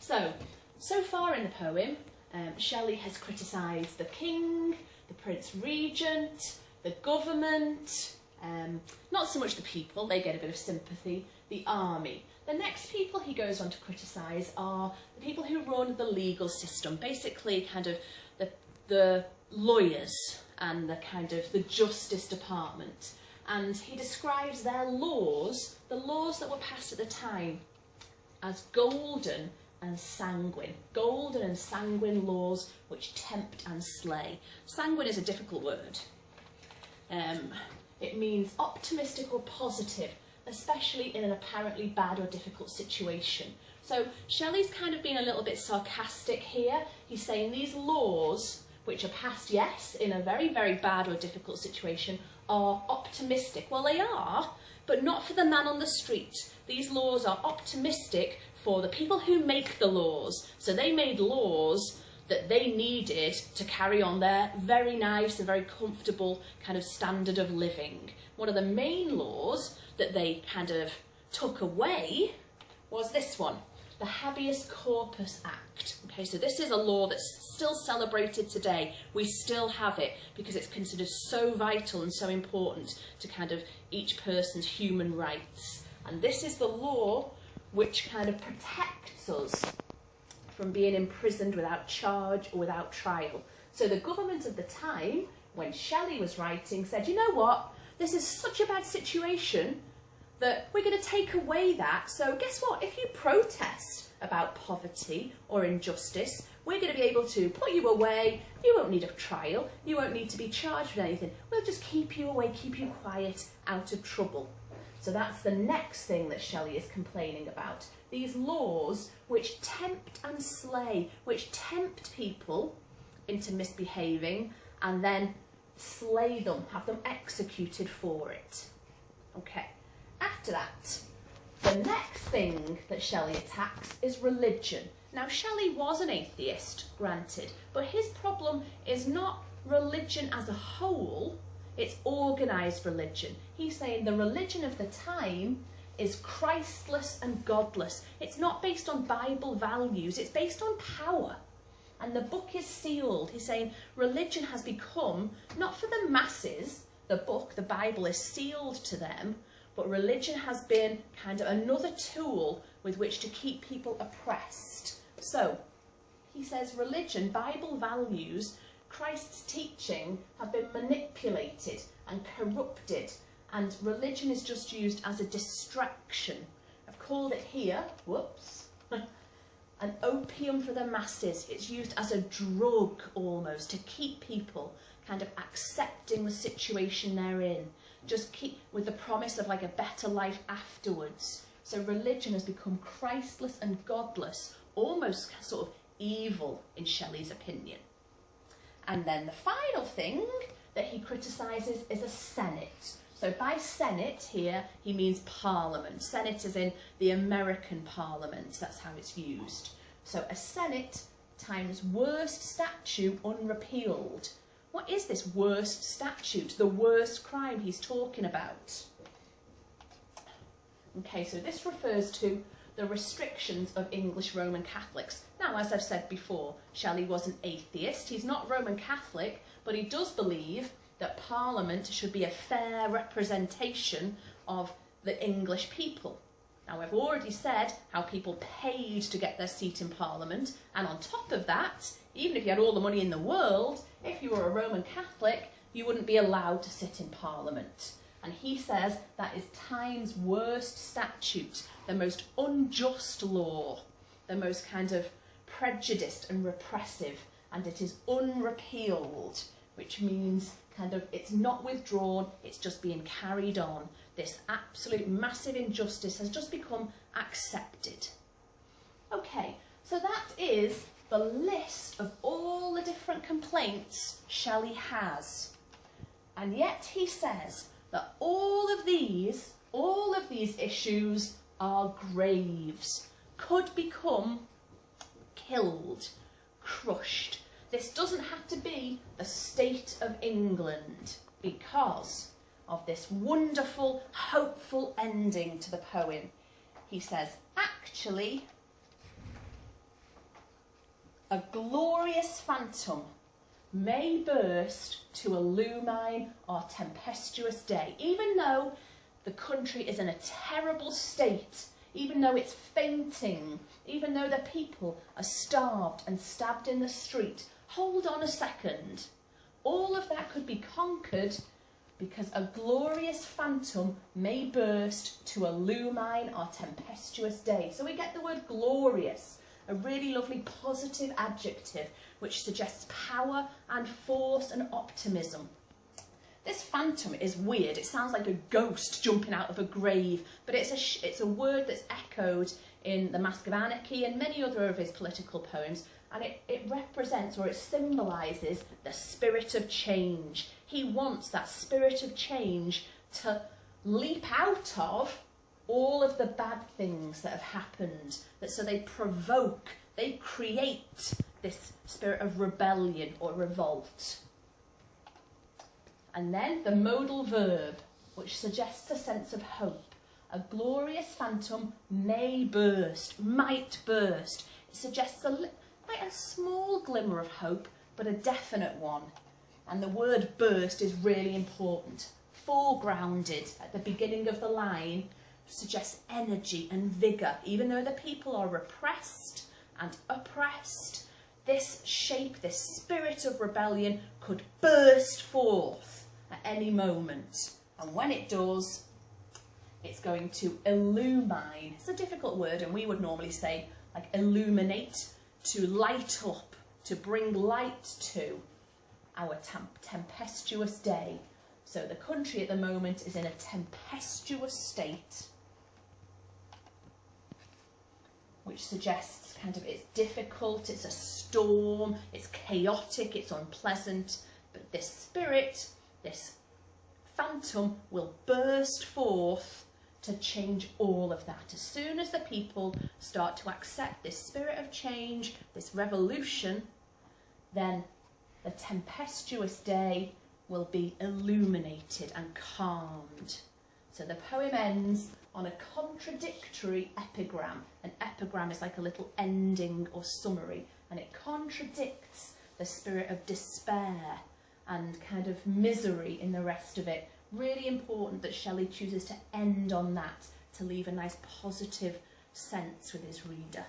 So far in the poem, Shelley has criticised the king, the Prince Regent, the government, not so much the people, they get a bit of sympathy, the army. The next people he goes on to criticise are the people who run the legal system, basically kind of the lawyers and the justice department. And he describes their laws, the laws that were passed at the time, as golden and sanguine. Golden and sanguine laws which tempt and slay. Sanguine is a difficult word. It means optimistic or positive, especially in an apparently bad or difficult situation. So Shelley's kind of being a little bit sarcastic here. He's saying these laws, which are passed, yes, in a very, very bad or difficult situation, are optimistic. Well, they are, but not for the man on the street. These laws are optimistic for the people who make the laws. So they made laws that they needed to carry on their very nice and very comfortable kind of standard of living. One of the main laws that they kind of took away was this one, the Habeas Corpus Act. Okay, so this is a law that's still celebrated today. We still have it because it's considered so vital and so important to kind of each person's human rights. And this is the law which kind of protects us from being imprisoned without charge or without trial. So the government of the time, when Shelley was writing, said, you know what, this is such a bad situation that we're going to take away that. So guess what, if you protest about poverty or injustice, we're going to be able to put you away, you won't need a trial, you won't need to be charged with anything, we'll just keep you away, keep you quiet, out of trouble. So that's the next thing that Shelley is complaining about. These laws which tempt and slay, which tempt people into misbehaving and then slay them, have them executed for it. Okay, after that, the next thing that Shelley attacks is religion. Now, Shelley was an atheist, granted, but his problem is not religion as a whole, it's organised religion. He's saying the religion of the time is Christless and godless. It's not based on Bible values, it's based on power. And the book is sealed. He's saying religion has become, not for the masses, the book, the Bible is sealed to them, but religion has been kind of another tool with which to keep people oppressed. So, he says religion, Bible values, Christ's teaching have been manipulated and corrupted, and religion is just used as a distraction. I've called it here, whoops, an opium for the masses. It's used as a drug almost to keep people kind of accepting the situation they're in, just keep with the promise of like a better life afterwards. So religion has become Christless and godless, almost sort of evil in Shelley's opinion. And then the final thing that he criticises is a Senate. So by Senate here, he means Parliament. Senate is in the American Parliament, that's how it's used. So a Senate times worst statute unrepealed. What is this worst statute, the worst crime he's talking about? Okay, so this refers to the restrictions of English Roman Catholics. Now, as I've said before, Shelley was an atheist. He's not Roman Catholic, but he does believe that Parliament should be a fair representation of the English people. Now, I've already said how people paid to get their seat in Parliament, and on top of that, even if you had all the money in the world, if you were a Roman Catholic, you wouldn't be allowed to sit in Parliament. And he says that is time's worst statute, the most unjust law, the most kind of prejudiced and repressive, and it is unrepealed, which means kind of it's not withdrawn, it's just being carried on. This absolute massive injustice has just become accepted. Okay, so that is the list of all the different complaints Shelley has. And yet he says that all of these issues are graves, could become killed, crushed. This doesn't have to be the state of England because of this wonderful, hopeful ending to the poem. He says, actually, A glorious phantom may burst to illumine our tempestuous day. Even though the country is in a terrible state, even though it's fainting, even though the people are starved and stabbed in the street, hold on a second. All of that could be conquered because a glorious phantom may burst to illumine our tempestuous day. So we get the word glorious, a really lovely positive adjective which suggests power and force and optimism. This phantom is weird. It sounds like a ghost jumping out of a grave, but it's a word that's echoed in The Mask of Anarchy and many other of his political poems, and it represents, or it symbolises, the spirit of change. He wants that spirit of change to leap out of all of the bad things that have happened, so they provoke, they create this spirit of rebellion or revolt. And then the modal verb, which suggests a sense of hope. A glorious phantom may burst, might burst. It suggests quite a small glimmer of hope, but a definite one. And the word burst is really important. Foregrounded at the beginning of the line suggests energy and vigour. Even though the people are repressed and oppressed, this shape, this spirit of rebellion could burst forth at any moment. And when it does, it's going to illumine. It's a difficult word, and we would normally say like illuminate, to light up, to bring light to our tempestuous day. So the country at the moment is in a tempestuous state, which suggests kind of it's difficult, it's a storm, it's chaotic, it's unpleasant, but this spirit, this phantom, will burst forth to change all of that. As soon as the people start to accept this spirit of change, this revolution, then the tempestuous day will be illuminated and calmed. So the poem ends on a contradictory epigram. An epigram is like a little ending or summary, and it contradicts the spirit of despair and kind of misery in the rest of it. Really important that Shelley chooses to end on that, to leave a nice positive sense with his reader.